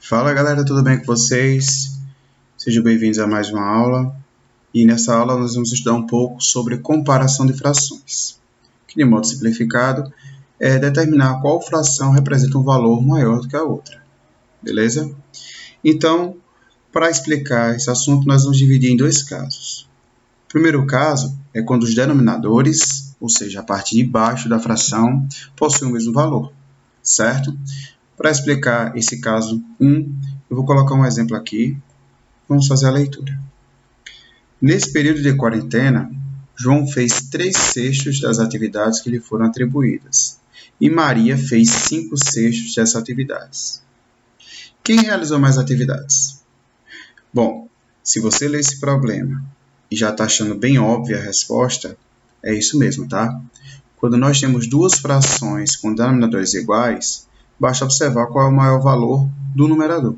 Fala galera, tudo bem com vocês? Sejam bem-vindos a mais uma aula. E nessa aula nós vamos estudar um pouco sobre comparação de frações, que de modo simplificado é determinar qual fração representa um valor maior do que a outra, beleza? Então, para explicar esse assunto, nós vamos dividir em dois casos. O primeiro caso é quando os denominadores, ou seja, a parte de baixo da fração, possuem o mesmo valor, certo? Para explicar esse caso 1, eu vou colocar um exemplo aqui. Vamos fazer a leitura. Nesse período de quarentena, João fez 3/6 das atividades que lhe foram atribuídas, e Maria fez 5/6 dessas atividades. Quem realizou mais atividades? Bom, se você ler esse problema e já está achando bem óbvia a resposta, é isso mesmo, tá? Quando nós temos duas frações com denominadores iguais, basta observar qual é o maior valor do numerador.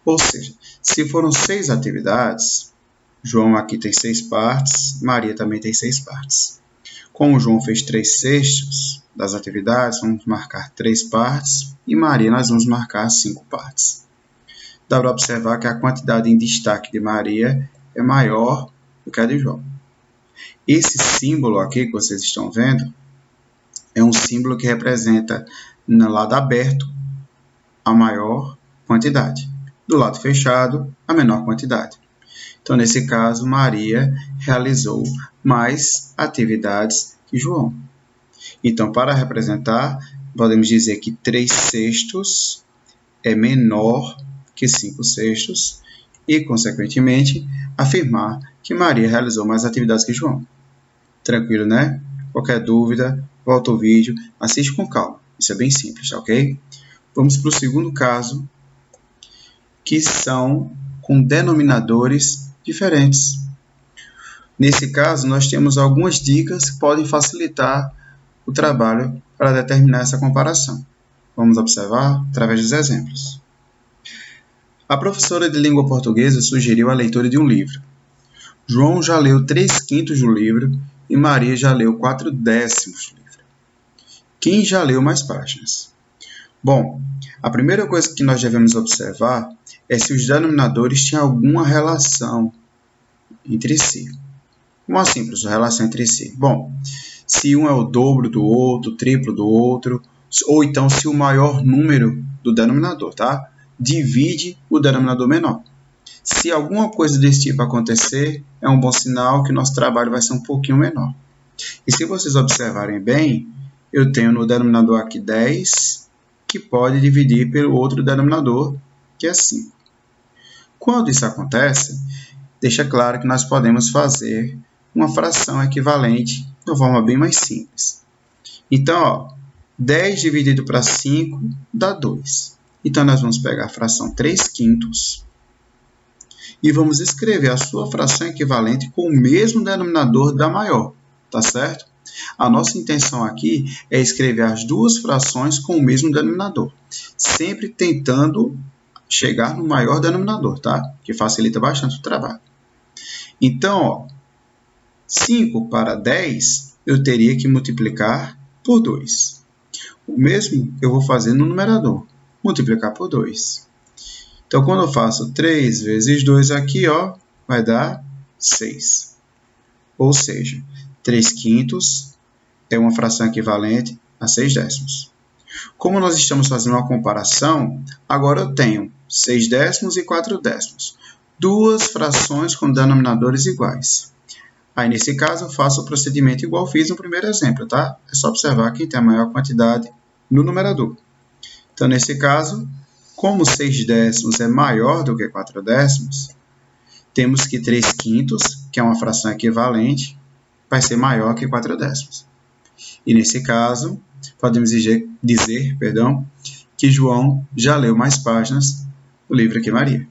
Ou seja, se foram 6 atividades, João aqui tem 6 partes, Maria também tem 6 partes. Como João fez 3/6 das atividades, vamos marcar 3 partes, e Maria nós vamos marcar 5 partes. Dá para observar que a quantidade em destaque de Maria é maior do que a de João. Esse símbolo aqui que vocês estão vendo é um símbolo que representa no lado aberto a maior quantidade, do lado fechado a menor quantidade. Então, nesse caso, Maria realizou mais atividades que João. Então, para representar, podemos dizer que 3/6 é menor que 5/6 e, consequentemente, afirmar que Maria realizou mais atividades que João. Tranquilo, né? Qualquer dúvida, volta o vídeo, assiste com calma. Isso é bem simples, tá ok? Vamos para o segundo caso, que são com denominadores diferentes. Nesse caso, nós temos algumas dicas que podem facilitar o trabalho para determinar essa comparação. Vamos observar através dos exemplos. A professora de língua portuguesa sugeriu a leitura de um livro. João já leu 3/5 do livro e Maria já leu 4/10 do livro. Quem já leu mais páginas? Bom, a primeira coisa que nós devemos observar é se os denominadores têm alguma relação entre si. Uma simples relação entre si. Bom, se um é o dobro do outro, o triplo do outro, ou então se o maior número do denominador, tá? Divide o denominador menor. Se alguma coisa desse tipo acontecer, é um bom sinal que o nosso trabalho vai ser um pouquinho menor. E se vocês observarem bem, eu tenho no denominador aqui 10, que pode dividir pelo outro denominador, que é 5. Quando isso acontece, deixa claro que nós podemos fazer uma fração equivalente de uma forma bem mais simples. Então, 10 dividido para 5 dá 2. Então, nós vamos pegar a fração 3/5 e vamos escrever a sua fração equivalente com o mesmo denominador da maior, tá certo? A nossa intenção aqui é escrever as duas frações com o mesmo denominador, sempre tentando chegar no maior denominador, tá? Que facilita bastante o trabalho. Então, 5 para 10, eu teria que multiplicar por 2. O mesmo eu vou fazer no numerador, multiplicar por 2. Então, quando eu faço 3 vezes 2 aqui, ó, vai dar 6. Ou seja, 3/5 é uma fração equivalente a 6/10. Como nós estamos fazendo uma comparação, agora eu tenho 6/10 e 4/10. Duas frações com denominadores iguais. Aí, nesse caso, eu faço o procedimento igual fiz no primeiro exemplo, tá? É só observar quem tem a maior quantidade no numerador. Então, nesse caso, como 6/10 é maior do que 4/10, temos que 3/5, que é uma fração equivalente, vai ser maior que 4/10. E nesse caso, podemos dizer, que João já leu mais páginas do livro que Maria.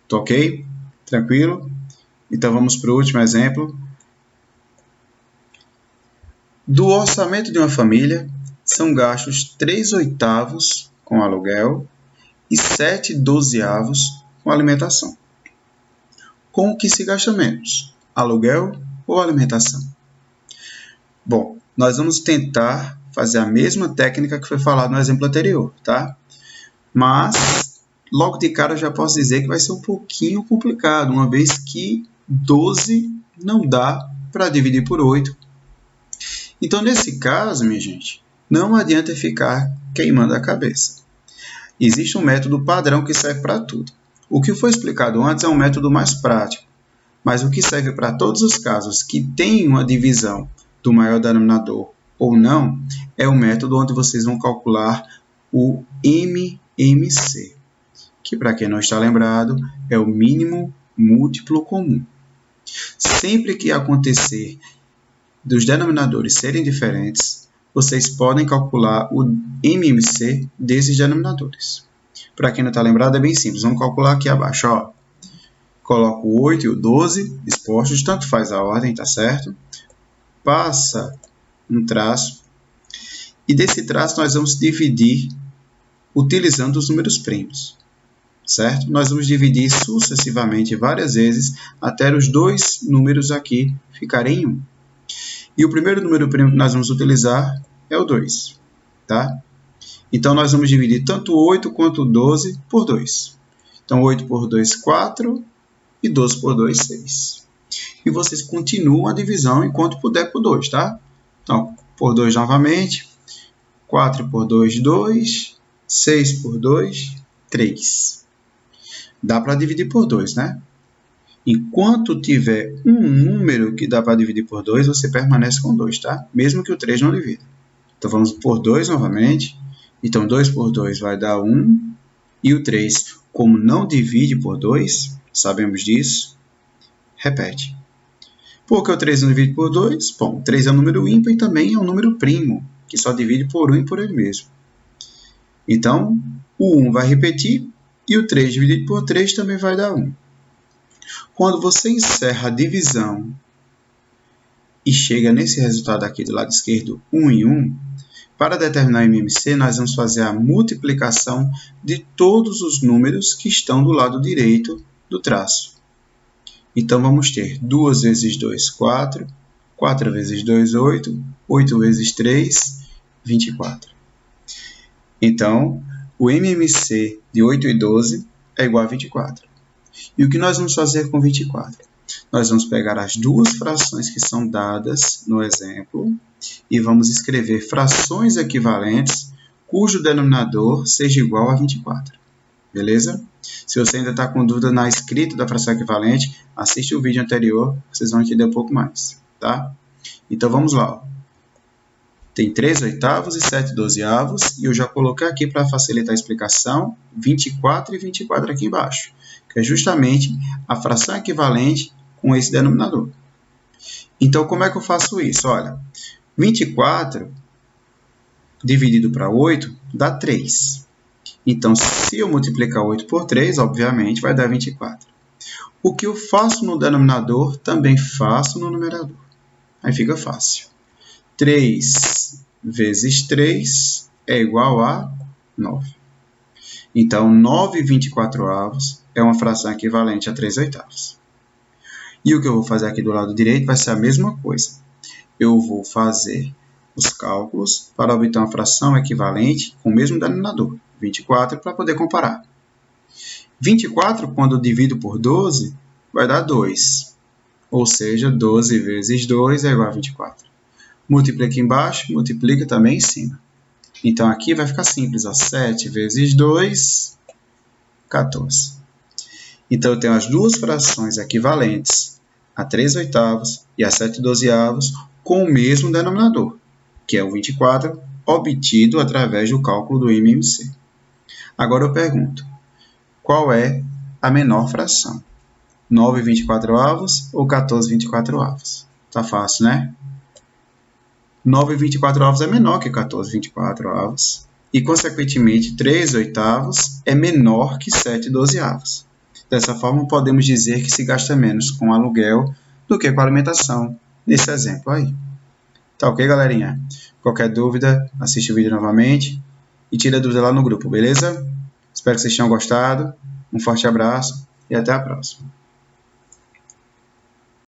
Tá ok? Tranquilo? Então vamos para o último exemplo. Do orçamento de uma família, são gastos 3/8 com aluguel e 7/12 com alimentação. Com o que se gasta menos? Aluguel ou alimentação? Bom, nós vamos tentar fazer a mesma técnica que foi falada no exemplo anterior, tá? Mas logo de cara eu já posso dizer que vai ser um pouquinho complicado, uma vez que 12 não dá para dividir por 8. Então, nesse caso, minha gente, não adianta ficar queimando a cabeça. Existe um método padrão que serve para tudo. O que foi explicado antes é um método mais prático, mas o que serve para todos os casos que tem uma divisão do maior denominador ou não, é o método onde vocês vão calcular o MMC, que, para quem não está lembrado, é o mínimo múltiplo comum. Sempre que acontecer dos denominadores serem diferentes, vocês podem calcular o MMC desses denominadores. Para quem não está lembrado, é bem simples. Vamos calcular aqui abaixo. Ó. Coloco o 8 e o 12 expostos, tanto faz a ordem, tá certo? Passa um traço. E desse traço nós vamos dividir utilizando os números primos. Certo? Nós vamos dividir sucessivamente várias vezes até os dois números aqui ficarem em 1. E o primeiro número primo que nós vamos utilizar é o 2. Tá? Então, nós vamos dividir tanto o 8 quanto o 12 por 2. Então, 8 por 2, 4 e 12 por 2, 6. E vocês continuam a divisão enquanto puder por 2, tá? Então, por 2 novamente, 4 por 2, 2, 6 por 2, 3. Dá para dividir por 2, né? Enquanto tiver um número que dá para dividir por 2, você permanece com 2, tá? Mesmo que o 3 não divida. Então, vamos por 2 novamente. Então, 2 por 2 vai dar 1. E o 3, como não divide por 2, sabemos disso, repete. Por que o 3 não divide por 2? Bom, o 3 é um número ímpar e também é um número primo, que só divide por 1 e por ele mesmo. Então, o 1 vai repetir e o 3 dividido por 3 também vai dar 1. Quando você encerra a divisão e chega nesse resultado aqui do lado esquerdo, 1 em 1, para determinar o MMC, nós vamos fazer a multiplicação de todos os números que estão do lado direito do traço. Então, vamos ter 2 vezes 2, 4, 4 vezes 2, 8, 8 vezes 3, 24. Então, o MMC de 8 e 12 é igual a 24. E o que nós vamos fazer com 24? Nós vamos pegar as duas frações que são dadas no exemplo e vamos escrever frações equivalentes cujo denominador seja igual a 24. Beleza? Se você ainda está com dúvida na escrita da fração equivalente, assiste o vídeo anterior, vocês vão entender um pouco mais. Tá? Então, vamos lá. Ó. Tem 3 oitavos e 7 dozeavos, e eu já coloquei aqui para facilitar a explicação, 24 e 24 aqui embaixo, que é justamente a fração equivalente com esse denominador. Então, como é que eu faço isso? Olha, 24 dividido para 8 dá 3. Então, se eu multiplicar 8 por 3, obviamente, vai dar 24. O que eu faço no denominador, também faço no numerador. Aí fica fácil. 3 vezes 3 é igual a 9. Então, 9/24 é uma fração equivalente a 3 oitavos. E o que eu vou fazer aqui do lado direito vai ser a mesma coisa. Eu vou fazer os cálculos para obter uma fração equivalente com o mesmo denominador, 24, para poder comparar. 24, quando eu divido por 12, vai dar 2. Ou seja, 12 vezes 2 é igual a 24. Multiplica embaixo, multiplica também em cima. Então, aqui vai ficar simples. Ó. 7 vezes 2, 14. Então, eu tenho as duas frações equivalentes a 3 oitavos e a 7 dozeavos com o mesmo denominador, que é o 24, obtido através do cálculo do MMC. Agora eu pergunto, qual é a menor fração? 9/24 ou 14/24? Tá fácil, né? 9/24 é menor que 14/24 e, consequentemente, 3 oitavos é menor que 7 dozeavos. Dessa forma, podemos dizer que se gasta menos com aluguel do que com alimentação, nesse exemplo aí. Tá ok, galerinha? Qualquer dúvida, assiste o vídeo novamente e tira a dúvida lá no grupo, beleza? Espero que vocês tenham gostado. Um forte abraço e até a próxima.